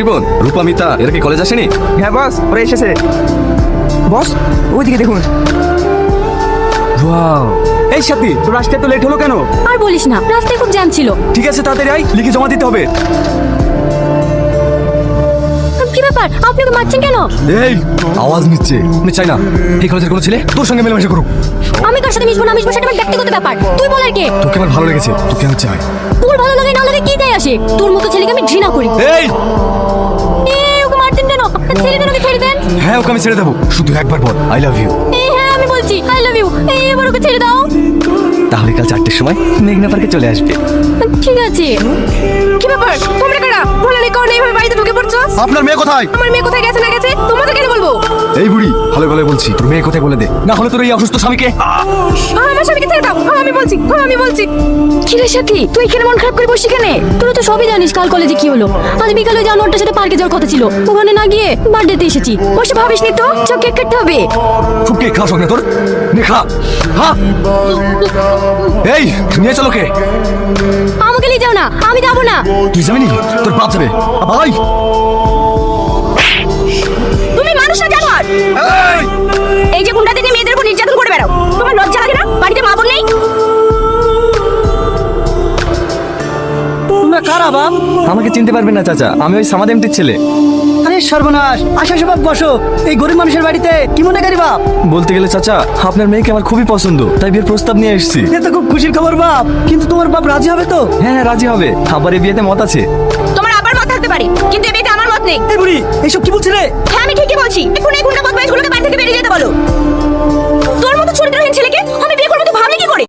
রিপন, রূপা, মিতা এরা কি কলেজ আসেনি? হ্যাঁ বস, ওরা এসেছে। বস ওইদিকে দেখুন। ওয়াও, এই সাথী, তোর আসতে এত লেট হলো কেন? আর বলিস না, রাস্তায় খুব জ্যাম ছিল। ঠিক আছে, তাড়াতাড়ি আয়, লিখে জমা দিতে হবে। কি ব্যাপার, আপনি ওকে মারছেন কেন? এই আওয়াজ নিচ্ছে, আমি চাই না এই কলেজের কোনো ছেলে তোর সঙ্গে মেলামেশা করুক। আমি কার সাথে মিশবো না মিশবো সেটা আমার ব্যক্তিগত ব্যাপার, তুই বলার কে? তোকে আমার ভালো লেগেছে, তোকে আমি চাই। তোর ভালো লাগে না লাগে কি যায় আসে? তোর মতো ছেলেকে আমি ঘৃণা করি। এই ওকে মারতেন কেন? ছেড়ে দেন, ওকে ছেড়ে দেন। হ্যাঁ, ওকে আমি ছেড়ে দেবো, শুধু একবার বল আই লাভ ইউ। হ্যাঁ আমি বলছি আই লাভ ইউ, এবার ওকে ছেড়ে দাও। তাহলে কাল 4টের সময় মেঘনা পার্কে চলে আসবে। ঠিক আছে। কি ব্যাপার, তোমরা কারা? বলার কারণে এইভাবে বাড়িতে ঢুকে পড়ছো? আপনার মেয়ে কোথায়? আমার মেয়ে কোথায় গেছে না গেছে তোমাদের কেন বলবো? এই বুড়ি, ভালো ভালো বলছি, তোর মেয়ে কোথায় বলে দে, না হলে তোর এই অসুস্থ স্বামীকে। আমার স্বামীকে ছেড়ে দাও, আমি বলছি। কি রে সাথী, তুই এখানে মন খারাপ করে বসি কেন? তোরা তো সবই জানিস কাল কলেজে কি হলো। আজ বিকালে জানোয়ারটার সাথে পার্কে যাওয়ার কথা ছিল, ওখানে না গিয়ে বার্থডেতে এসেছি। ওসব ভাবিসনি তো, চোখ কেক কাটতে হবে। খুব কেক খাওয়া শখ না তোর? নে খা। হ্যাঁ, এই নিয়ে চলো কে? আমাকে নিয়ে যাও না, আমি যাবো না। তুই যাবি নি? তোর বাপ যাবে। ভাই তুমি মানুষ না জানোয়ার। এই যে গুন্ডা দিদি মেয়েদের উপর নির্যাতন করে বেড়াও, তোমার লজ্জা লাগে না? বাড়িতে মা বোন নেই? তোমরা কারা বাপ? আমাকে চিনতে পারবেন না চাচা, আমি ওই সামাদ এমটির ছেলে। আরে সর্বনাশ, আসো বাপ বসো। এই গরিব মানুষের বাড়িতে কি মনে করি বাপ? বলতে গেলে চাচা, আপনার মেয়েকে আমার খুবই পছন্দ, তাই বিয়ের প্রস্তাব নিয়ে এসেছি। এ তো খুব খুশির খবর বাপ, কিন্তু তোমার বাপ রাজি হবে তো? হ্যাঁ হ্যাঁ, রাজি হবে, আবার এই বিয়েতে মত আছে। তোমার আবার মত থাকতে পারে, কিন্তু এই বিয়েতে আমার মত নেই। এই বুড়ি, এইসব কি বলছে রে? হ্যাঁ আমি ঠিকই বলছি, এখন এই গুন্ডা বদমাইশগুলোকে বাড়ি থেকে বেরিয়ে যেতে বলো। তোর মতো চরিত্রহীন ছেলেকে আমি বিয়ে করবো তো ভাবলি কি করে?